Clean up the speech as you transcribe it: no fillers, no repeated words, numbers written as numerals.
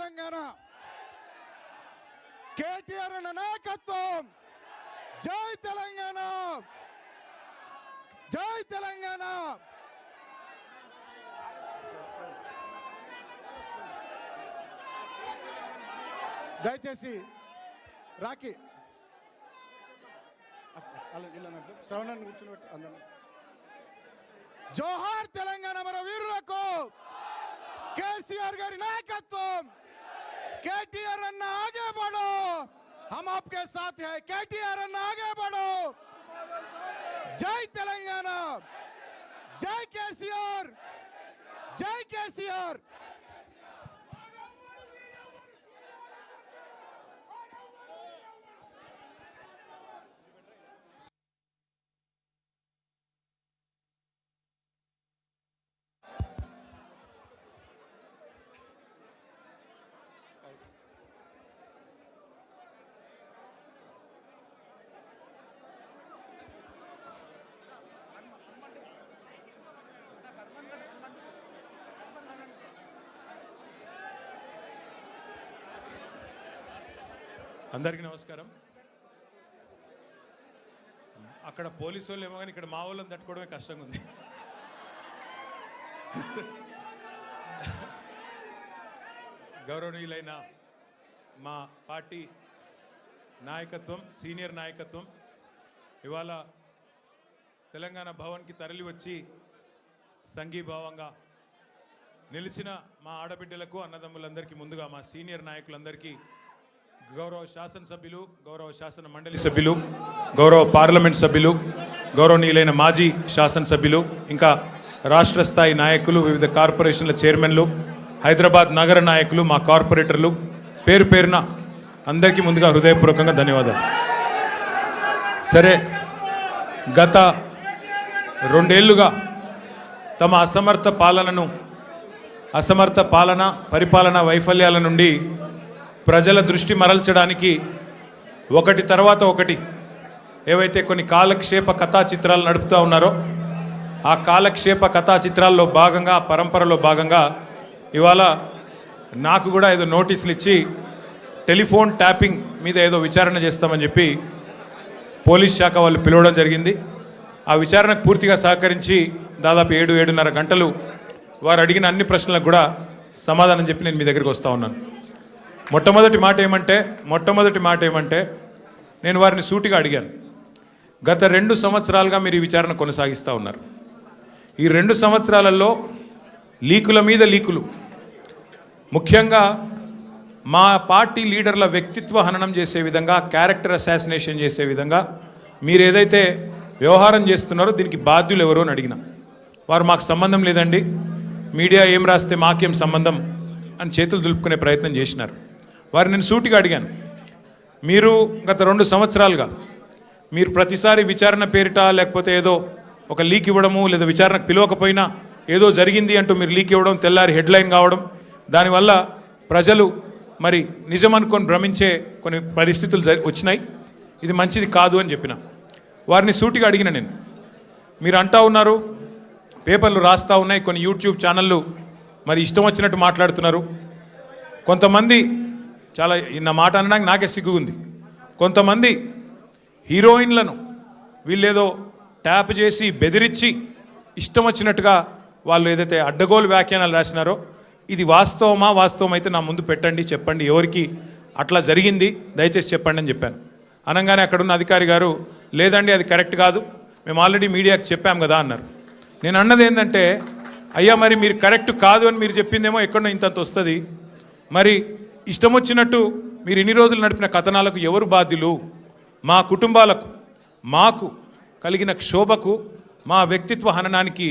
తెలంగాణ కేటీఆర్ అన్న నాయకత్వం జై తెలంగాణ జై తెలంగాణ దయచేసి రాఖీ శ్రవణాన్ని కూర్చున్నట్టు అందరూ జోహార్ తెలంగాణ మన వీరులకు केसीआर गारी नायकत्व केटीआर अन्ना आगे बढ़ो हम आपके साथ हैं केटीआर अन्ना आगे बढ़ो जय तेलंगाना जय केसीआर जय केसीआर అందరికీ నమస్కారం. అక్కడ పోలీసు వాళ్ళు ఏమో కానీ ఇక్కడ మా వాళ్ళని తట్టుకోవడమే కష్టంగా ఉంది. గౌరవనీయులైన మా పార్టీ నాయకత్వం సీనియర్ నాయకత్వం ఇవాళ తెలంగాణ భవన్కి తరలి వచ్చి సంఘీభావంగా నిలిచిన మా ఆడబిడ్డలకు అన్నదమ్ములందరికీ ముందుగా మా సీనియర్ నాయకులందరికీ గౌరవ శాసనసభ్యులు గౌరవ శాసన మండలి సభ్యులు గౌరవ పార్లమెంట్ సభ్యులు గౌరవనీయులైన మాజీ శాసనసభ్యులు ఇంకా రాష్ట్ర స్థాయి నాయకులు వివిధ కార్పొరేషన్ల చైర్మన్లు హైదరాబాద్ నగర నాయకులు మా కార్పొరేటర్లు పేరు పేరున అందరికీ ముందుగా హృదయపూర్వకంగా ధన్యవాదాలు. సరే, గత 2 ఏళ్లుగా తమ అసమర్థ పరిపాలన వైఫల్యాల నుండి ప్రజల దృష్టి మరల్చడానికి ఒకటి తర్వాత ఒకటి ఏవైతే కొన్ని కాలక్షేప కథా చిత్రాలు నడుపుతూ ఉన్నారో ఆ కాలక్షేప కథా చిత్రాల్లో భాగంగా పరంపరలో భాగంగా ఇవాళ నాకు కూడా ఏదో నోటీసులు ఇచ్చి టెలిఫోన్ ట్యాపింగ్ మీద ఏదో విచారణ చేస్తామని చెప్పి పోలీస్ శాఖ వాళ్ళు పిలవడం జరిగింది. ఆ విచారణకు పూర్తిగా సహకరించి దాదాపు 7-7:30 గంటలు వారు అడిగిన అన్ని ప్రశ్నలకు కూడా సమాధానం చెప్పి నేను మీ దగ్గరికి వస్తూ ఉన్నాను. మొట్టమొదటి మాట ఏమంటే నేను వారిని సూటిగా అడిగాను. గత 2 సంవత్సరాలుగా మీరు ఈ విచారణ కొనసాగిస్తూ ఉన్నారు. ఈ 2 సంవత్సరాలలో లీకుల మీద లీకులు, ముఖ్యంగా మా పార్టీ లీడర్ల వ్యక్తిత్వ హననం చేసే విధంగా, క్యారెక్టర్ అసాసినేషన్ చేసే విధంగా మీరు ఏదైతే వ్యవహారం చేస్తున్నారో దీనికి బాధ్యులు ఎవరో అని అడిగిన వారు మాకు సంబంధం లేదండి, మీడియా ఏం రాస్తే మాకేం సంబంధం అని చేతులు దులుపుకునే ప్రయత్నం చేసినారు. వారు నేను సూటిగా అడిగాను, మీరు గత 2 సంవత్సరాలుగా మీరు ప్రతిసారి విచారణ పేరిట లేకపోతే ఏదో ఒక లీక్ ఇవ్వడము లేదా విచారణకు పిలవకపోయినా ఏదో జరిగింది అంటూ మీరు లీక్ ఇవ్వడం, తెల్లారి హెడ్లైన్ కావడం, దానివల్ల ప్రజలు మరి నిజమనుకొని భ్రమించే కొన్ని పరిస్థితులు వచ్చినాయి. ఇది మంచిది కాదు అని చెప్పిన వారిని సూటిగా అడిగిన నేను. మీరు అంటూ ఉన్నారు, పేపర్లు రాస్తూ ఉన్నాయి, కొన్ని యూట్యూబ్ ఛానళ్ళు మరి ఇష్టం వచ్చినట్టు మాట్లాడుతున్నారు. కొంతమంది చాలా నా మాట అనడానికి నాకే సిగ్గుంది. కొంతమంది హీరోయిన్లను వీళ్ళేదో ట్యాప్ చేసి బెదిరించి ఇష్టం వచ్చినట్టుగా వాళ్ళు ఏదైతే అడ్డగోలు వ్యాఖ్యానాలు రాసినారో ఇది వాస్తవం అయితే నా ముందు పెట్టండి, చెప్పండి ఎవరికి అట్లా జరిగింది దయచేసి చెప్పండి అని చెప్పాను. అనగానే అక్కడున్న అధికారి గారు లేదండి అది కరెక్ట్ కాదు, మేము ఆల్రెడీ మీడియాకి చెప్పాం కదా అన్నారు. నేను అన్నది ఏంటంటే అయ్యా మరి మీరు కరెక్ట్ కాదు అని మీరు చెప్పిందేమో ఎక్కడో ఇంతంత వస్తుంది, మరి ఇష్టం వచ్చినట్టు మీరు ఇన్ని రోజులు నడిపిన కథనాలకు ఎవరు బాధ్యులు? మా కుటుంబాలకు మాకు కలిగిన క్షోభకు మా వ్యక్తిత్వ హననానికి